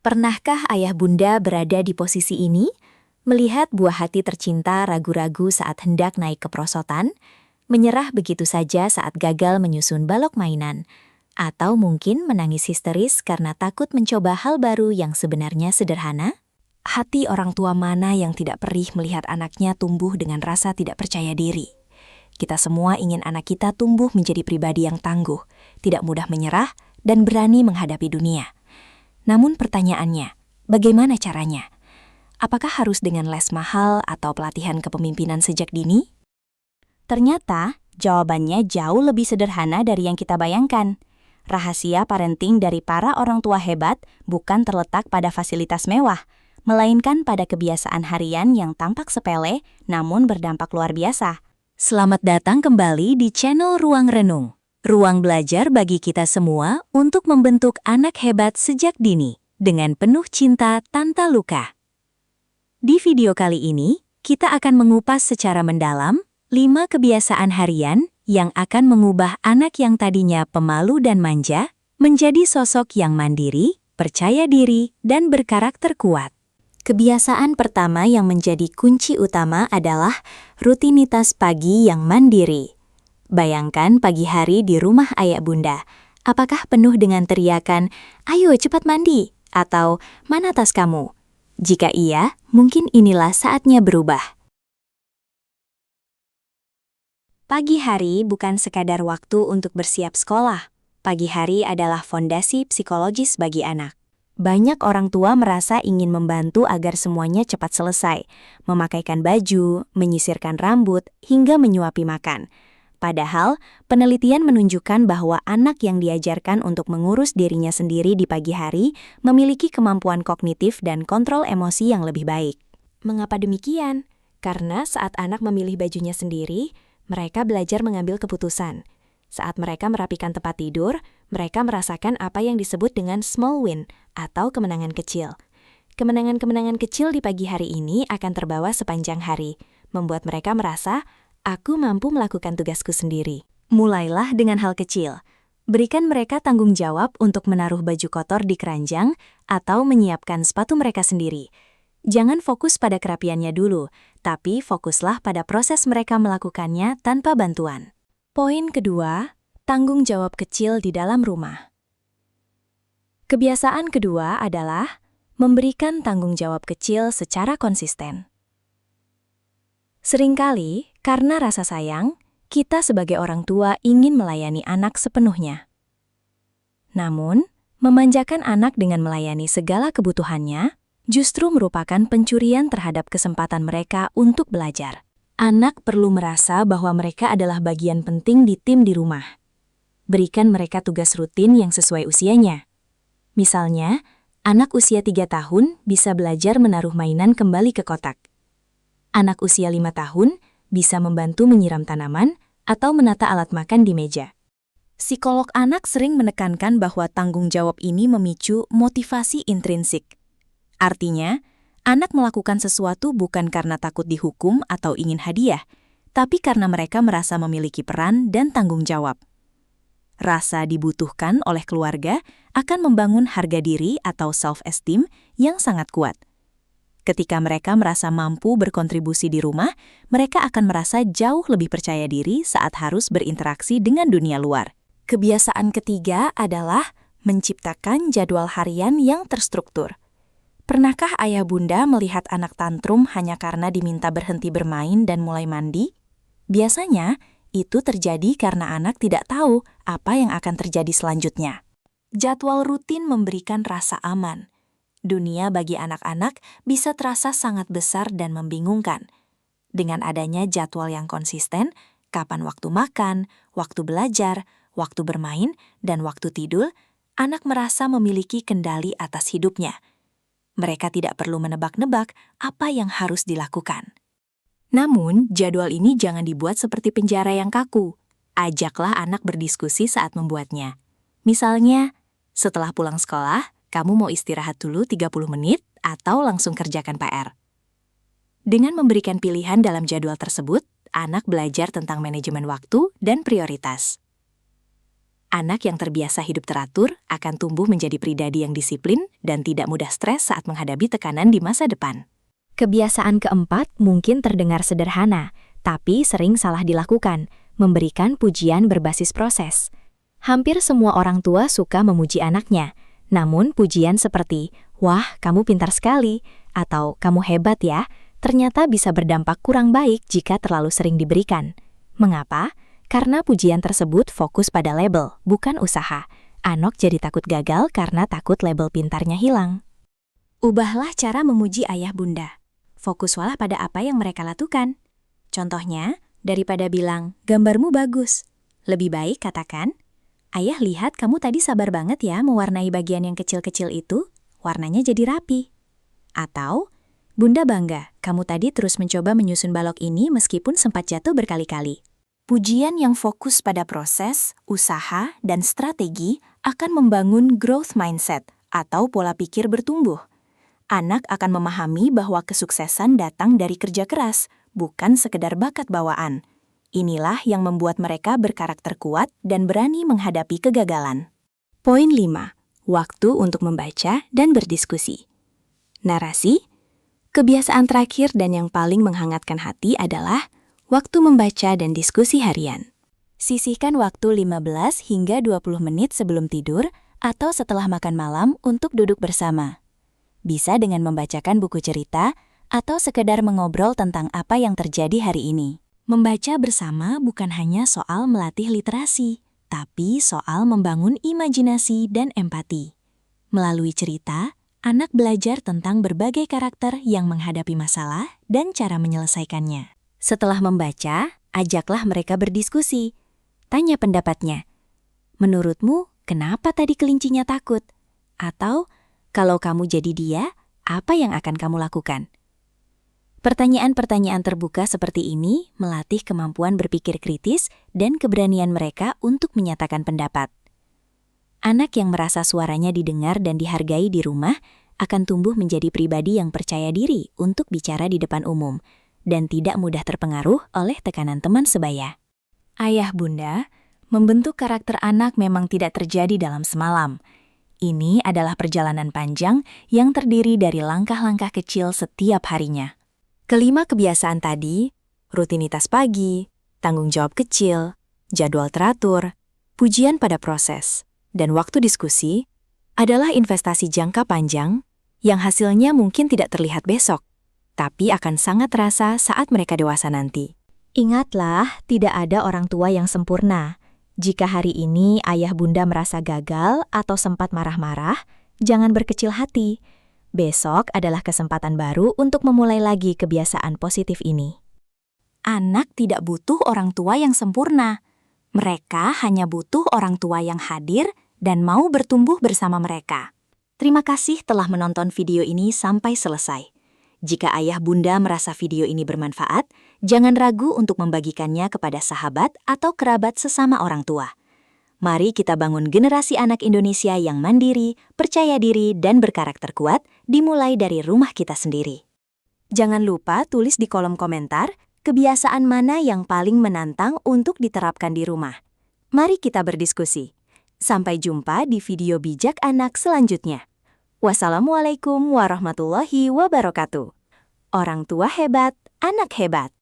Pernahkah ayah bunda berada di posisi ini? Melihat buah hati tercinta ragu-ragu saat hendak naik ke perosotan, menyerah begitu saja saat gagal menyusun balok mainan, atau mungkin menangis histeris karena takut mencoba hal baru yang sebenarnya sederhana? Hati orang tua mana yang tidak perih melihat anaknya tumbuh dengan rasa tidak percaya diri? Kita semua ingin anak kita tumbuh menjadi pribadi yang tangguh, tidak mudah menyerah, dan berani menghadapi dunia. Namun pertanyaannya, bagaimana caranya? Apakah harus dengan les mahal atau pelatihan kepemimpinan sejak dini? Ternyata, jawabannya jauh lebih sederhana dari yang kita bayangkan. Rahasia parenting dari para orang tua hebat bukan terletak pada fasilitas mewah, melainkan pada kebiasaan harian yang tampak sepele namun berdampak luar biasa. Selamat datang kembali di channel Ruang Renung. Ruang belajar bagi kita semua untuk membentuk anak hebat sejak dini, dengan penuh cinta tanpa luka. Di video kali ini, kita akan mengupas secara mendalam 5 kebiasaan harian yang akan mengubah anak yang tadinya pemalu dan manja menjadi sosok yang mandiri, percaya diri, dan berkarakter kuat. Kebiasaan pertama yang menjadi kunci utama adalah rutinitas pagi yang mandiri. Bayangkan pagi hari di rumah ayah bunda. Apakah penuh dengan teriakan, "Ayo cepat mandi," atau "Mana tas kamu?" Jika iya, mungkin inilah saatnya berubah. Pagi hari bukan sekadar waktu untuk bersiap sekolah. Pagi hari adalah fondasi psikologis bagi anak. Banyak orang tua merasa ingin membantu agar semuanya cepat selesai, memakaikan baju, menyisirkan rambut, hingga menyuapi makan. Padahal, penelitian menunjukkan bahwa anak yang diajarkan untuk mengurus dirinya sendiri di pagi hari memiliki kemampuan kognitif dan kontrol emosi yang lebih baik. Mengapa demikian? Karena saat anak memilih bajunya sendiri, mereka belajar mengambil keputusan. Saat mereka merapikan tempat tidur, mereka merasakan apa yang disebut dengan small win atau kemenangan kecil. Kemenangan-kemenangan kecil di pagi hari ini akan terbawa sepanjang hari, membuat mereka merasa, "Aku mampu melakukan tugasku sendiri." Mulailah dengan hal kecil. Berikan mereka tanggung jawab untuk menaruh baju kotor di keranjang atau menyiapkan sepatu mereka sendiri. Jangan fokus pada kerapiannya dulu, tapi fokuslah pada proses mereka melakukannya tanpa bantuan. Poin kedua, tanggung jawab kecil di dalam rumah. Kebiasaan kedua adalah memberikan tanggung jawab kecil secara konsisten. Seringkali, karena rasa sayang, kita sebagai orang tua ingin melayani anak sepenuhnya. Namun, memanjakan anak dengan melayani segala kebutuhannya justru merupakan pencurian terhadap kesempatan mereka untuk belajar. Anak perlu merasa bahwa mereka adalah bagian penting di tim di rumah. Berikan mereka tugas rutin yang sesuai usianya. Misalnya, anak usia 3 tahun bisa belajar menaruh mainan kembali ke kotak. Anak usia 5 tahun bisa membantu menyiram tanaman atau menata alat makan di meja. Psikolog anak sering menekankan bahwa tanggung jawab ini memicu motivasi intrinsik. Artinya, anak melakukan sesuatu bukan karena takut dihukum atau ingin hadiah, tapi karena mereka merasa memiliki peran dan tanggung jawab. Rasa dibutuhkan oleh keluarga akan membangun harga diri atau self-esteem yang sangat kuat. Ketika mereka merasa mampu berkontribusi di rumah, mereka akan merasa jauh lebih percaya diri saat harus berinteraksi dengan dunia luar. Kebiasaan ketiga adalah menciptakan jadwal harian yang terstruktur. Pernahkah ayah bunda melihat anak tantrum hanya karena diminta berhenti bermain dan mulai mandi? Biasanya, itu terjadi karena anak tidak tahu apa yang akan terjadi selanjutnya. Jadwal rutin memberikan rasa aman. Dunia bagi anak-anak bisa terasa sangat besar dan membingungkan. Dengan adanya jadwal yang konsisten, kapan waktu makan, waktu belajar, waktu bermain, dan waktu tidur, anak merasa memiliki kendali atas hidupnya. Mereka tidak perlu menebak-nebak apa yang harus dilakukan. Namun, jadwal ini jangan dibuat seperti penjara yang kaku. Ajaklah anak berdiskusi saat membuatnya. Misalnya, setelah pulang sekolah, kamu mau istirahat dulu 30 menit atau langsung kerjakan PR. Dengan memberikan pilihan dalam jadwal tersebut, anak belajar tentang manajemen waktu dan prioritas. Anak yang terbiasa hidup teratur akan tumbuh menjadi pribadi yang disiplin dan tidak mudah stres saat menghadapi tekanan di masa depan. Kebiasaan keempat mungkin terdengar sederhana, tapi sering salah dilakukan, memberikan pujian berbasis proses. Hampir semua orang tua suka memuji anaknya, namun pujian seperti, "Wah, kamu pintar sekali," atau "Kamu hebat ya," ternyata bisa berdampak kurang baik jika terlalu sering diberikan. Mengapa? Karena pujian tersebut fokus pada label, bukan usaha. Anak jadi takut gagal karena takut label pintarnya hilang. Ubahlah cara memuji ayah bunda. Fokuslah pada apa yang mereka lakukan. Contohnya, daripada bilang, "Gambarmu bagus," lebih baik katakan, "Ayah lihat kamu tadi sabar banget ya mewarnai bagian yang kecil-kecil itu, warnanya jadi rapi." Atau, "Bunda bangga, kamu tadi terus mencoba menyusun balok ini meskipun sempat jatuh berkali-kali." Pujian yang fokus pada proses, usaha, dan strategi akan membangun growth mindset atau pola pikir bertumbuh. Anak akan memahami bahwa kesuksesan datang dari kerja keras, bukan sekedar bakat bawaan. Inilah yang membuat mereka berkarakter kuat dan berani menghadapi kegagalan. Poin 5. Waktu untuk membaca dan berdiskusi. Narasi. Kebiasaan terakhir dan yang paling menghangatkan hati adalah waktu membaca dan diskusi harian. Sisihkan waktu 15 hingga 20 menit sebelum tidur atau setelah makan malam untuk duduk bersama. Bisa dengan membacakan buku cerita atau sekedar mengobrol tentang apa yang terjadi hari ini. Membaca bersama bukan hanya soal melatih literasi, tapi soal membangun imajinasi dan empati. Melalui cerita, anak belajar tentang berbagai karakter yang menghadapi masalah dan cara menyelesaikannya. Setelah membaca, ajaklah mereka berdiskusi. Tanya pendapatnya. Menurutmu, kenapa tadi kelincinya takut? Atau, kalau kamu jadi dia, apa yang akan kamu lakukan? Pertanyaan-pertanyaan terbuka seperti ini melatih kemampuan berpikir kritis dan keberanian mereka untuk menyatakan pendapat. Anak yang merasa suaranya didengar dan dihargai di rumah akan tumbuh menjadi pribadi yang percaya diri untuk bicara di depan umum dan tidak mudah terpengaruh oleh tekanan teman sebaya. Ayah bunda, membentuk karakter anak memang tidak terjadi dalam semalam. Ini adalah perjalanan panjang yang terdiri dari langkah-langkah kecil setiap harinya. Kelima kebiasaan tadi, rutinitas pagi, tanggung jawab kecil, jadwal teratur, pujian pada proses, dan waktu diskusi, adalah investasi jangka panjang yang hasilnya mungkin tidak terlihat besok, tapi akan sangat terasa saat mereka dewasa nanti. Ingatlah, tidak ada orang tua yang sempurna. Jika hari ini ayah bunda merasa gagal atau sempat marah-marah, jangan berkecil hati. Besok adalah kesempatan baru untuk memulai lagi kebiasaan positif ini. Anak tidak butuh orang tua yang sempurna. Mereka hanya butuh orang tua yang hadir dan mau bertumbuh bersama mereka. Terima kasih telah menonton video ini sampai selesai. Jika ayah bunda merasa video ini bermanfaat, jangan ragu untuk membagikannya kepada sahabat atau kerabat sesama orang tua. Mari kita bangun generasi anak Indonesia yang mandiri, percaya diri, dan berkarakter kuat, dimulai dari rumah kita sendiri. Jangan lupa tulis di kolom komentar, kebiasaan mana yang paling menantang untuk diterapkan di rumah. Mari kita berdiskusi. Sampai jumpa di video bijak anak selanjutnya. Wassalamualaikum warahmatullahi wabarakatuh. Orang tua hebat, anak hebat.